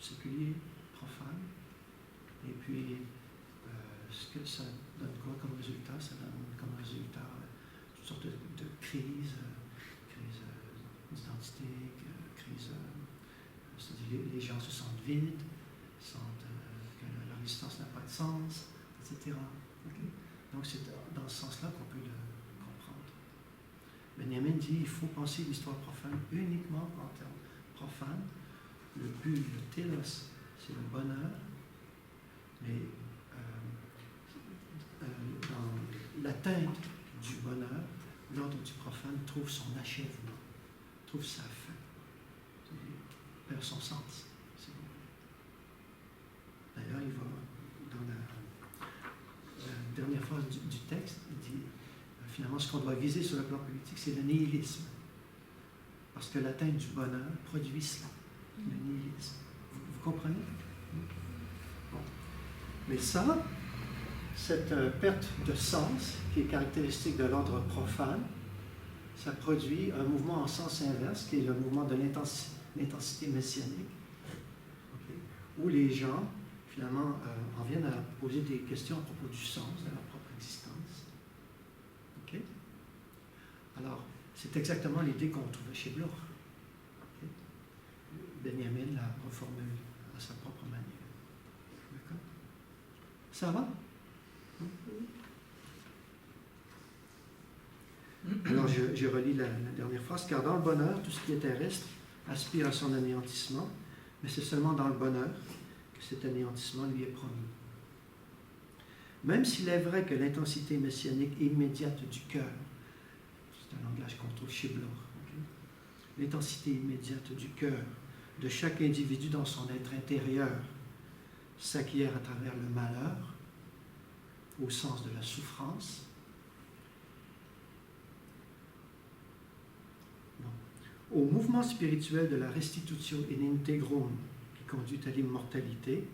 séculier, profane. Et puis, ce que ça donne quoi comme résultat? Ça donne comme résultat toutes sortes de crises, crise identité, crise, c'est-à-dire les gens se sentent vides, sentent que leur existence n'a pas de sens, etc. Okay? Donc c'est dans ce sens-là qu'on peut le comprendre. Benjamin dit qu'il faut penser l'histoire profane uniquement en termes profanes. Le but, le télos, c'est le bonheur, mais dans l'atteinte du bonheur, l'ordre du profane trouve son achèvement, trouve sa fin, perd son sens. D'ailleurs, il va, dans la dernière phrase du texte, il dit finalement ce qu'on doit viser sur le plan politique, c'est le nihilisme. Parce que l'atteinte du bonheur produit cela, le nihilisme. Vous comprenez? Bon. Mais ça, cette perte de sens qui est caractéristique de l'ordre profane, ça produit un mouvement en sens inverse, qui est le mouvement de l'intensité messianique, okay, où les gens, finalement, en viennent à poser des questions à propos du sens de leur propre existence. Okay? Alors, c'est exactement l'idée qu'on trouvait chez Bloch. Okay? Benjamin la reformule à sa propre manière. D'accord? Ça va? Alors, je relis la dernière phrase. Car dans le bonheur, tout ce qui est terrestre aspire à son anéantissement, mais c'est seulement dans le bonheur que cet anéantissement lui est promis. Même s'il est vrai que l'intensité messianique immédiate du cœur, c'est un langage qu'on trouve chez Bloch, okay? L'intensité immédiate du cœur de chaque individu dans son être intérieur s'acquiert à travers le malheur, au sens de la souffrance. Au mouvement spirituel de la restitutio in integrum qui conduit à l'immortalité.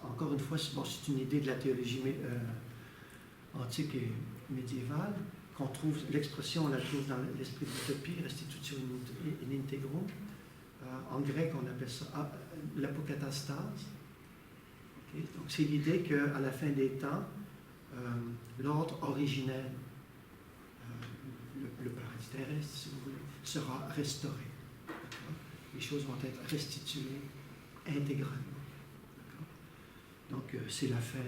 Encore une fois, c'est une idée de la théologie antique et médiévale, qu'on trouve, l'expression on la trouve dans l'esprit d'utopie, restitutio in integrum. En grec, on appelle ça l'apokatastase. Okay? Donc, c'est l'idée qu'à la fin des temps, l'ordre originel, le paradis terrestre, si vous voulez, sera restauré. D'accord? Les choses vont être restituées intégralement. D'accord? Donc, c'est la fin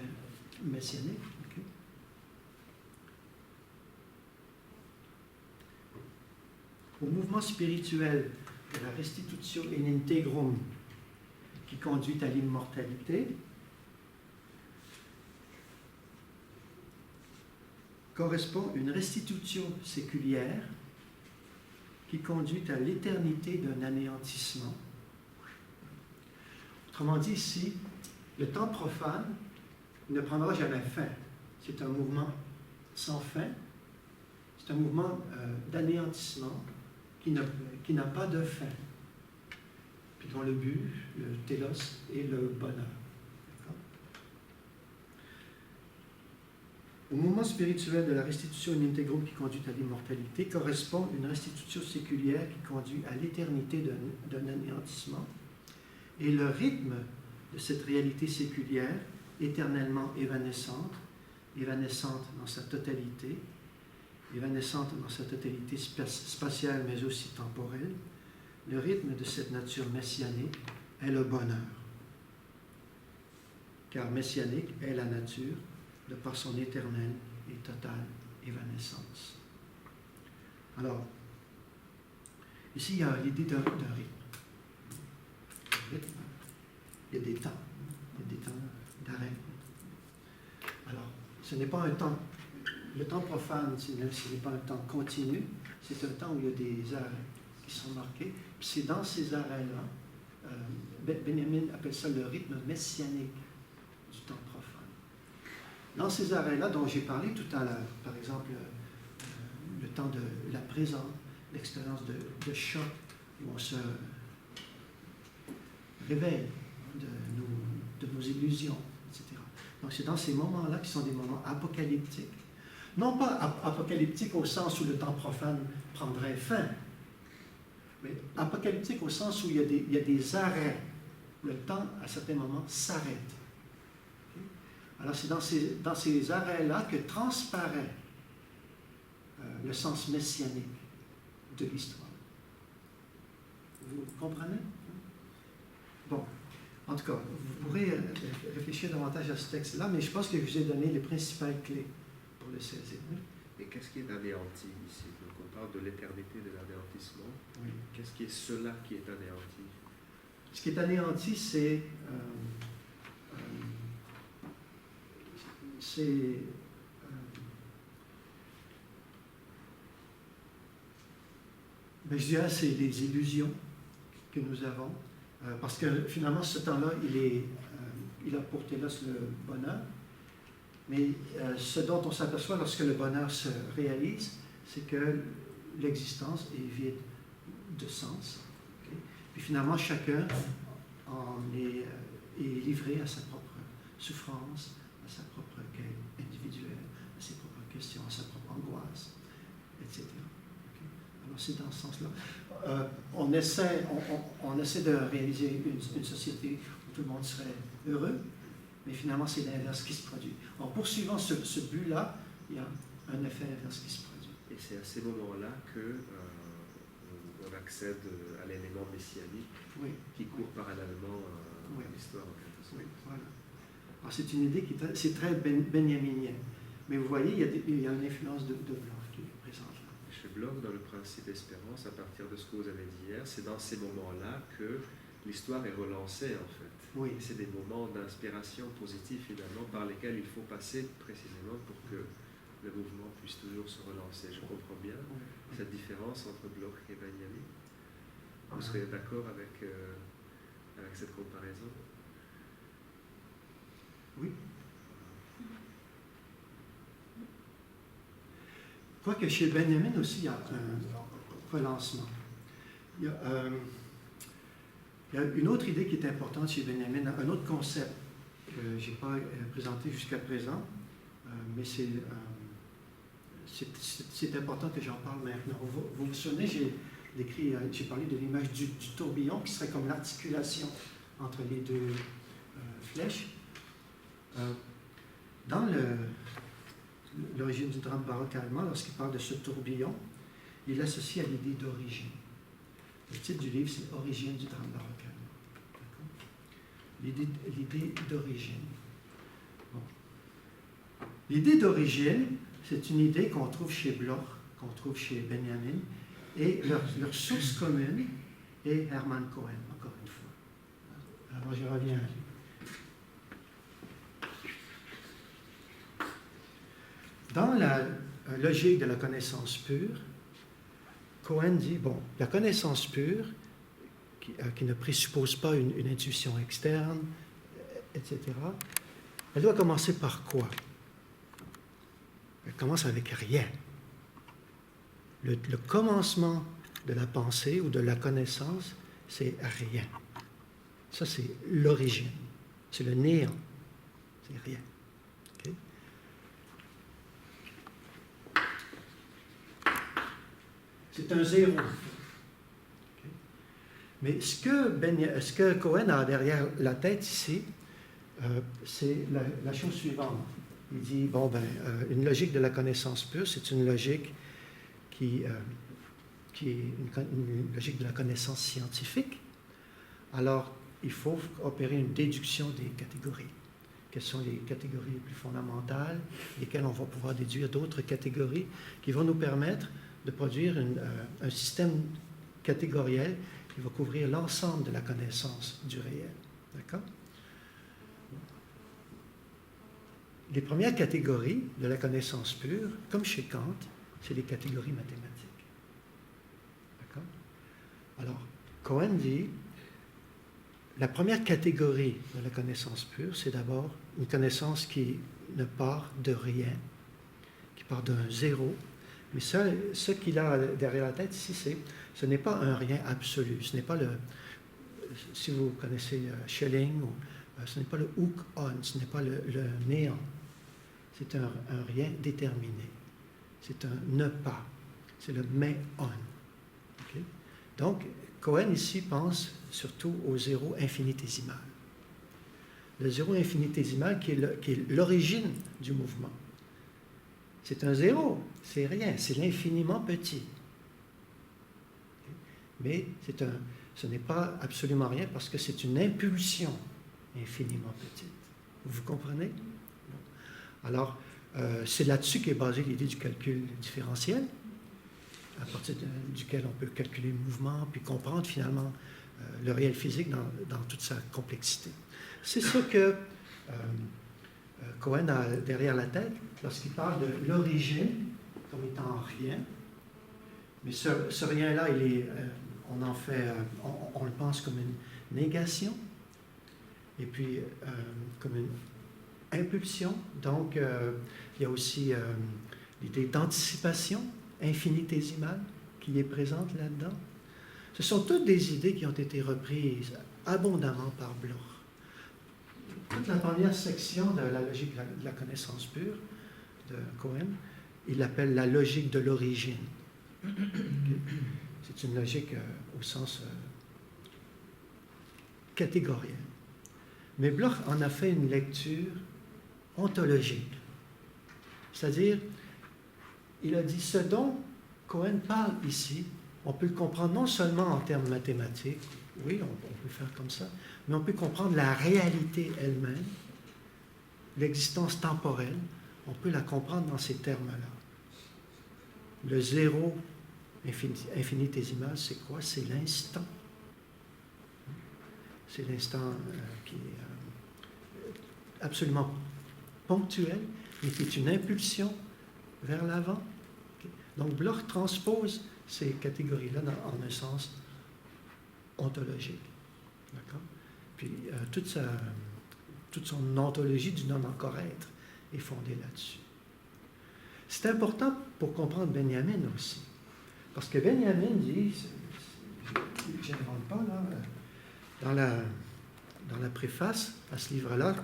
messianique. Okay? Au mouvement spirituel de la restitutio in integrum qui conduit à l'immortalité, correspond une restitutio séculière qui conduit à l'éternité d'un anéantissement. Autrement dit, ici, le temps profane ne prendra jamais fin. C'est un mouvement sans fin. C'est un mouvement d'anéantissement qui n'a pas de fin, puis dont le but, le télos, est le bonheur. Au mouvement spirituel de la restitution in integrum qui conduit à l'immortalité correspond une restitution séculière qui conduit à l'éternité d'un anéantissement. Et le rythme de cette réalité séculière, éternellement évanescente dans sa totalité, spatiale mais aussi temporelle, le rythme de cette nature messianique est le bonheur. Car messianique est la nature de par son éternelle et totale évanescence. Alors, ici, il y a l'idée d'un rythme. Il y a des temps. Il y a des temps d'arrêt. Alors, ce n'est pas un temps. Le temps profane, ce n'est pas un temps continu. C'est un temps où il y a des arrêts qui sont marqués. Puis c'est dans ces arrêts-là, Benjamin appelle ça le rythme messianique du temps profane. Dans ces arrêts-là dont j'ai parlé tout à l'heure, par exemple, le temps de la présence, l'expérience de choc, où on se réveille de nos illusions, etc. Donc c'est dans ces moments-là qui sont des moments apocalyptiques. Non pas apocalyptiques au sens où le temps profane prendrait fin, mais apocalyptiques au sens où il y a des arrêts le temps, à certains moments, s'arrête. Okay? Alors, c'est dans ces arrêts-là que transparaît le sens messianique de l'histoire. Vous comprenez? Bon, en tout cas, vous pourrez réfléchir davantage à ce texte-là, mais je pense que je vous ai donné les principales clés pour le saisir. Oui? Et qu'est-ce qui est anéanti ici? Donc on parle de l'éternité de l'anéantissement. Oui. Qu'est-ce qui est cela qui est anéanti? Ce qui est anéanti, c'est je dirais c'est les illusions que nous avons, parce que finalement ce temps-là, il a pour télos le bonheur, mais ce dont on s'aperçoit lorsque le bonheur se réalise, c'est que l'existence est vide de sens. Okay? Puis finalement, chacun est livré à sa propre souffrance, à sa propre quête individuelle, à ses propres questions, à sa propre angoisse, etc. Okay? Alors c'est dans ce sens-là. On essaie de réaliser une société où tout le monde serait heureux, mais finalement c'est l'inverse qui se produit. En poursuivant ce but-là, il y a un effet inverse qui se produit. Et c'est à ces moments-là que on accède à l'élément messianique qui court parallèlement à l'histoire en quelque sorte. Oui, voilà. Alors c'est une idée c'est très benjaminien. Mais vous voyez, il y a une influence de Bloch qui est présente là. Chez Bloch, dans le principe d'espérance, à partir de ce que vous avez dit hier, c'est dans ces moments-là que l'histoire est relancée en fait. Oui. C'est des moments d'inspiration positive finalement par lesquels il faut passer précisément pour que le mouvement puisse toujours se relancer. Je comprends bien cette différence entre Bloch et Benjamin. Vous serez d'accord avec cette comparaison? Oui. Quoique chez Benjamin aussi, il y a un relancement. Il y a une autre idée qui est importante chez Benjamin, un autre concept que je n'ai pas présenté jusqu'à présent, mais c'est important que j'en parle maintenant. Vous vous souvenez, j'ai parlé de l'image du tourbillon qui serait comme l'articulation entre les deux flèches. Dans l'origine du drame baroque allemand, lorsqu'il parle de ce tourbillon, il l'associe à l'idée d'origine. Le titre du livre, c'est Origine du drame baroque allemand. L'idée d'origine. Bon. L'idée d'origine, c'est une idée qu'on trouve chez Bloch, qu'on trouve chez Benjamin, et leur source commune est Hermann Cohen, encore une fois. Alors je reviens à lui. Dans la logique de la connaissance pure, Cohen dit, bon, la connaissance pure, qui ne présuppose pas une intuition externe, etc., elle doit commencer par quoi? Elle commence avec rien. Le commencement de la pensée ou de la connaissance, c'est rien. Ça, c'est l'origine. C'est le néant. C'est rien. Okay? C'est un zéro. Okay? Mais ce que Cohen a derrière la tête ici, c'est la chose suivante. Il dit, bon, une logique de la connaissance pure, c'est une logique qui est une logique de la connaissance scientifique. Alors, il faut opérer une déduction des catégories. Quelles sont les catégories les plus fondamentales, lesquelles on va pouvoir déduire d'autres catégories qui vont nous permettre de produire un système catégoriel qui va couvrir l'ensemble de la connaissance du réel. D'accord? Les premières catégories de la connaissance pure, comme chez Kant, c'est les catégories mathématiques. D'accord? Alors, Cohen dit, la première catégorie de la connaissance pure, c'est d'abord une connaissance qui ne part de rien, qui part d'un zéro. Mais ce qu'il a derrière la tête ici, ce n'est pas un rien absolu. Ce n'est pas si vous connaissez Schelling, ce n'est pas le hook on, ce n'est pas le néant. C'est un rien déterminé. C'est un ne pas. C'est le mais on. Okay? Donc, Cohen ici pense surtout au zéro infinitésimal. Le zéro infinitésimal qui est l'origine du mouvement. C'est un zéro, c'est rien, c'est l'infiniment petit. Mais ce n'est pas absolument rien parce que c'est une impulsion infiniment petite. Vous comprenez? Alors, c'est là-dessus qu'est basée l'idée du calcul différentiel, à partir duquel on peut calculer le mouvement, puis comprendre finalement le réel physique dans toute sa complexité. C'est ça que Cohen a derrière la tête lorsqu'il parle de l'origine comme étant rien. Mais ce rien-là, on le pense comme une négation, et puis comme une impulsion. Donc, il y a aussi l'idée d'anticipation infinitésimale qui est présente là-dedans. Ce sont toutes des idées qui ont été reprises abondamment par Bloch. Toute la première section de la logique de la connaissance pure de Cohen, il l'appelle la logique de l'origine. C'est une logique au sens catégoriel. Mais Bloch en a fait une lecture ontologique. C'est-à-dire, il a dit ce dont Cohen parle ici, on peut le comprendre non seulement en termes mathématiques, oui, on peut faire comme ça, mais on peut comprendre la réalité elle-même, l'existence temporelle, on peut la comprendre dans ces termes-là. Le zéro infinitésimal, c'est quoi? C'est l'instant. C'est l'instant qui est absolument ponctuel, mais qui est une impulsion vers l'avant. Donc, Bloch transpose ces catégories-là en un sens ontologique. D'accord? Puis, toute son ontologie du non-encore-être est fondée là-dessus. C'est important pour comprendre Benjamin aussi. Parce que Benjamin dit, je n'invente pas là, dans la préface à ce livre-là,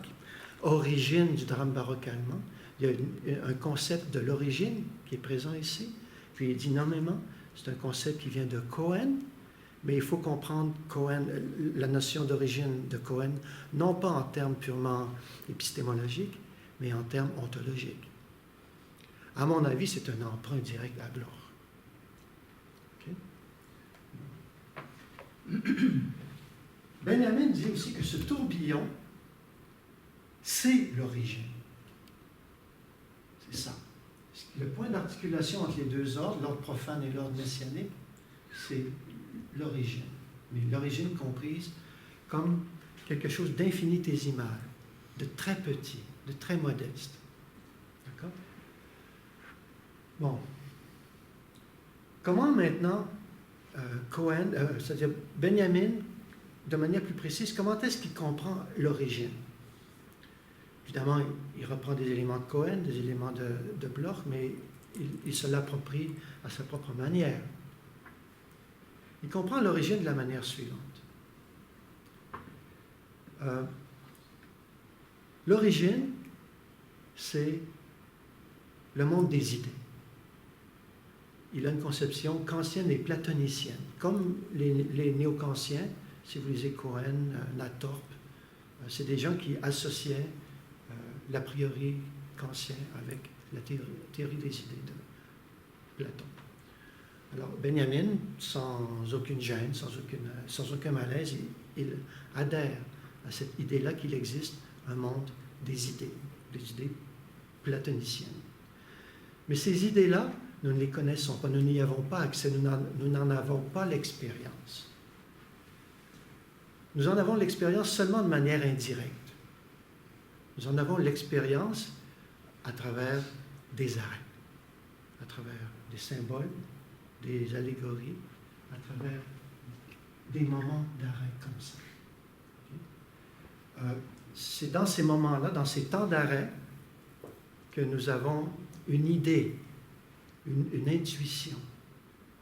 Origine du drame baroque allemand, il y a un concept de l'origine qui est présent ici. Puis il dit nommément, c'est un concept qui vient de Cohen, mais il faut comprendre Cohen, la notion d'origine de Cohen, non pas en termes purement épistémologiques, mais en termes ontologiques. À mon avis, c'est un emprunt direct à Bloch. Okay? Benjamin dit aussi que ce tourbillon, c'est l'origine. C'est ça. Le point d'articulation entre les deux ordres, l'ordre profane et l'ordre messianique, c'est l'origine. Mais l'origine comprise comme quelque chose d'infinitésimal, de très petit, de très modeste. D'accord? Bon. Comment maintenant Cohen, c'est-à-dire Benjamin, de manière plus précise, comment est-ce qu'il comprend l'origine? Évidemment, il reprend des éléments de Cohen, des éléments de Bloch, mais il se l'approprie à sa propre manière. Il comprend l'origine de la manière suivante. L'origine, c'est le monde des idées. Il a une conception kantienne et platonicienne. Comme les néo-kantiens, si vous lisez Cohen, Nathorp, c'est des gens qui associaient l'a priori kantien avec la théorie des idées de Platon. Alors, Benjamin, sans aucune gêne, sans aucun malaise, il adhère à cette idée-là qu'il existe un monde des idées platoniciennes. Mais ces idées-là, nous ne les connaissons pas, nous n'y avons pas accès, nous n'en avons pas l'expérience. Nous en avons l'expérience seulement de manière indirecte. Nous en avons l'expérience à travers des arrêts, à travers des symboles, des allégories, à travers des moments d'arrêt comme ça. Okay? C'est dans ces moments-là, dans ces temps d'arrêt, que nous avons une idée, une intuition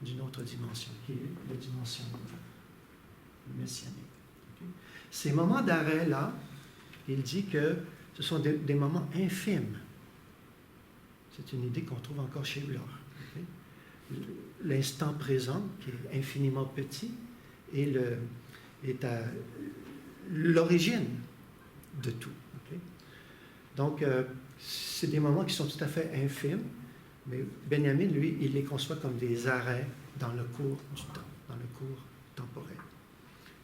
d'une autre dimension, qui est la dimension messianique. Okay? Ces moments d'arrêt-là, il dit que ce sont des moments infimes. C'est une idée qu'on trouve encore chez Bloch. Okay? L'instant présent, qui est infiniment petit, est à l'origine de tout. Okay? Donc, c'est des moments qui sont tout à fait infimes, mais Benjamin, lui, il les conçoit comme des arrêts dans le cours du temps, dans le cours temporel.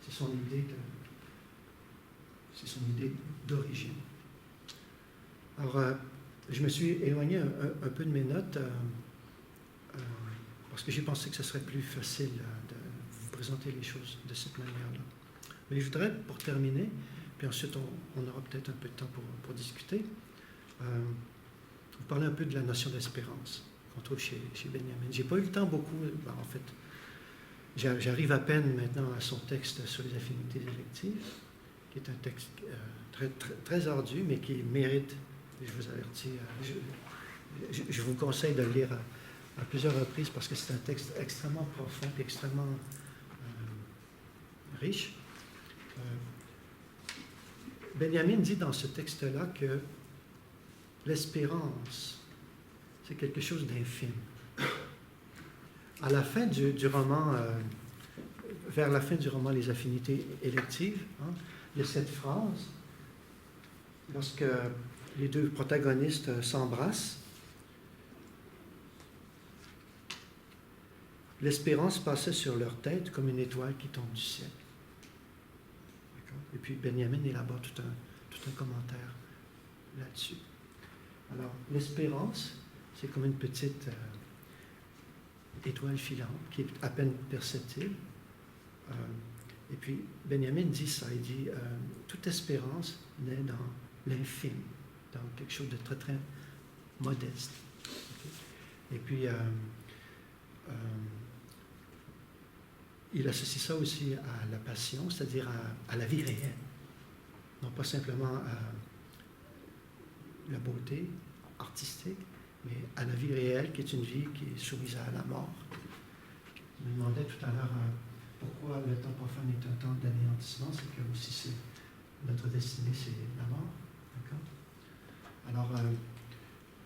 C'est son idée d'origine. Alors, je me suis éloigné un peu de mes notes parce que j'ai pensé que ce serait plus facile de vous présenter les choses de cette manière-là. Mais je voudrais, pour terminer, puis ensuite on aura peut-être un peu de temps pour discuter, vous parler un peu de la notion d'espérance qu'on trouve chez Benjamin. Je n'ai pas eu le temps beaucoup, en fait, j'arrive à peine maintenant à son texte sur les affinités électives, qui est un texte très ardu, mais qui mérite, je vous avertis, je vous conseille de le lire à plusieurs reprises parce que c'est un texte extrêmement profond et extrêmement riche. Benjamin dit dans ce texte-là que l'espérance, c'est quelque chose d'infime. À la fin du roman, vers la fin du roman Les affinités électives, il y a cette phrase, lorsque les deux protagonistes s'embrassent, l'espérance passait sur leur tête comme une étoile qui tombe du ciel. Et puis Benjamin élabore tout un commentaire là-dessus. Alors, l'espérance, c'est comme une petite étoile filante qui est à peine perceptible. Et puis Benjamin dit ça, il dit toute espérance naît dans l'infime, dans quelque chose de très très modeste. Okay? Et puis il associe ça aussi à la passion, c'est-à-dire à la vie réelle, non pas simplement à la beauté artistique, mais à la vie réelle, qui est une vie qui est soumise à la mort. Je me demandais tout à l'heure pourquoi le temps profane est un temps d'anéantissement, c'est que aussi notre destinée, c'est la mort. D'accord? Alors,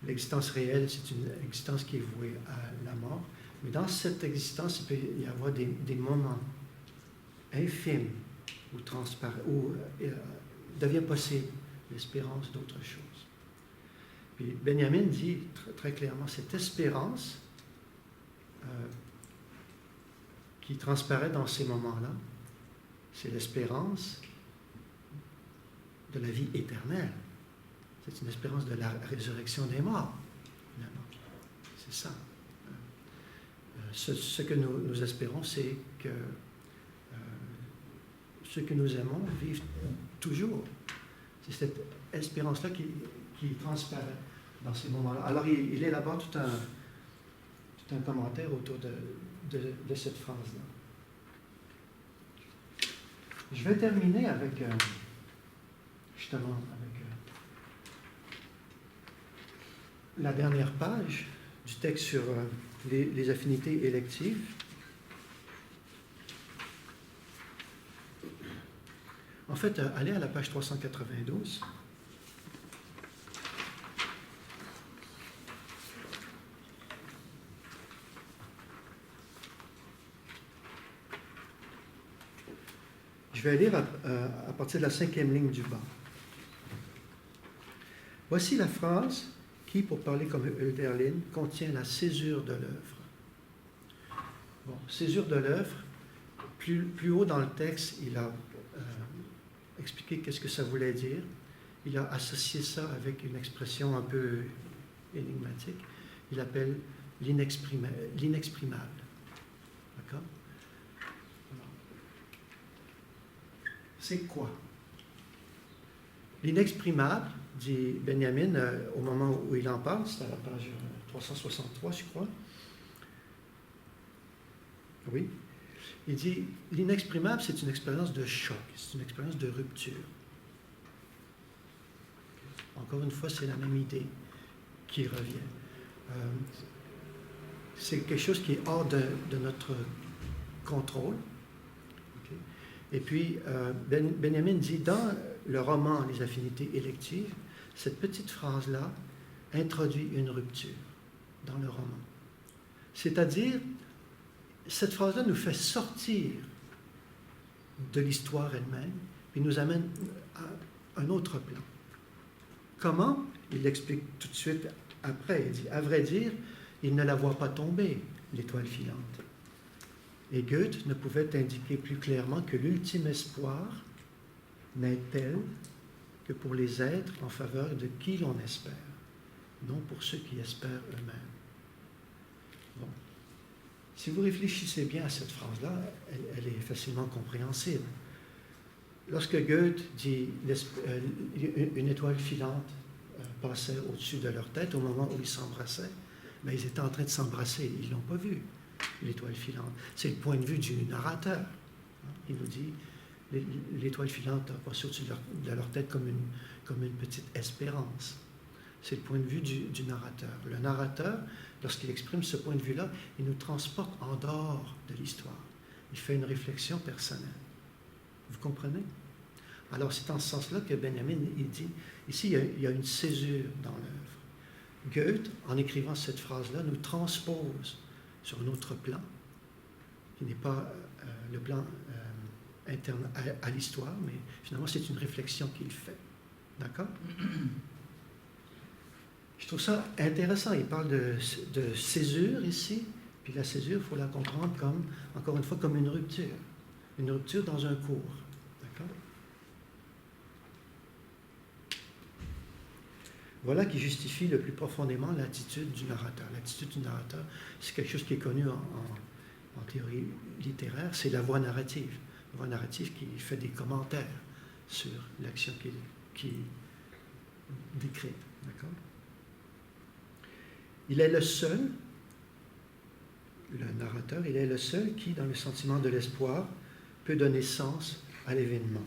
l'existence réelle, c'est une existence qui est vouée à la mort. Mais dans cette existence, il peut y avoir des moments infimes où devient possible l'espérance d'autre chose. Puis Benjamin dit très clairement, cette espérance qui transparaît dans ces moments-là, c'est l'espérance de la vie éternelle. C'est une espérance de la résurrection des morts, finalement. C'est ça. Ce que nous espérons, c'est que ceux que nous aimons vivent toujours. C'est cette espérance-là qui transparaît dans ces moments-là. Alors, il élabore tout un commentaire autour de cette phrase-là. Je vais terminer avec, justement, avec la dernière page du texte sur les affinités électives. En fait, allez à la page 392. Je vais lire à partir de la 5e ligne du bas. Voici la phrase qui, pour parler comme Hölderlin, contient la césure de l'œuvre. Bon, césure de l'œuvre, plus haut dans le texte, il a expliqué qu'est-ce que ça voulait dire. Il a associé ça avec une expression un peu énigmatique. Il appelle l'inexprimable. D'accord? C'est quoi? L'inexprimable, dit Benjamin, au moment où il en parle, c'est à la page 363, je crois. Oui. Il dit, l'inexprimable, c'est une expérience de choc, c'est une expérience de rupture. Encore une fois, c'est la même idée qui revient. C'est quelque chose qui est hors de notre contrôle. Okay? Et puis, Benjamin dit, dans le roman Les affinités électives, cette petite phrase-là introduit une rupture dans le roman. C'est-à-dire, cette phrase-là nous fait sortir de l'histoire elle-même, puis nous amène à un autre plan. Comment? Il l'explique tout de suite après. Il dit, à vrai dire, il ne la voit pas tomber, l'étoile filante. Et Goethe ne pouvait indiquer plus clairement que l'ultime espoir n'est tel que pour les êtres en faveur de qui l'on espère, non pour ceux qui espèrent eux-mêmes. Bon. Si vous réfléchissez bien à cette phrase-là, elle est facilement compréhensible. Lorsque Goethe dit une étoile filante passait au-dessus de leur tête au moment où ils s'embrassaient, mais ils étaient en train de s'embrasser, ils ne l'ont pas vu, l'étoile filante. C'est le point de vue du narrateur. Il nous dit l'étoile filante a passé au-dessus de leur tête comme une petite espérance. C'est le point de vue du narrateur. Le narrateur, lorsqu'il exprime ce point de vue-là, il nous transporte en dehors de l'histoire. Il fait une réflexion personnelle. Vous comprenez? Alors, c'est en ce sens-là que Benjamin, il dit, ici, il y a une césure dans l'œuvre. Goethe, en écrivant cette phrase-là, nous transpose sur un autre plan, qui n'est pas le plan interne à l'histoire, mais finalement, c'est une réflexion qu'il fait. D'accord? Je trouve ça intéressant. Il parle de césure ici, puis la césure, il faut la comprendre comme, encore une fois, comme une rupture dans un cours. D'accord? Voilà qui justifie le plus profondément l'attitude du narrateur. L'attitude du narrateur, c'est quelque chose qui est connu en théorie littéraire, c'est la voix narrative. La voix narrative qui fait des commentaires sur l'action qui est décrite. D'accord? Il est le seul, le narrateur, il est le seul qui, dans le sentiment de l'espoir, peut donner sens à l'événement.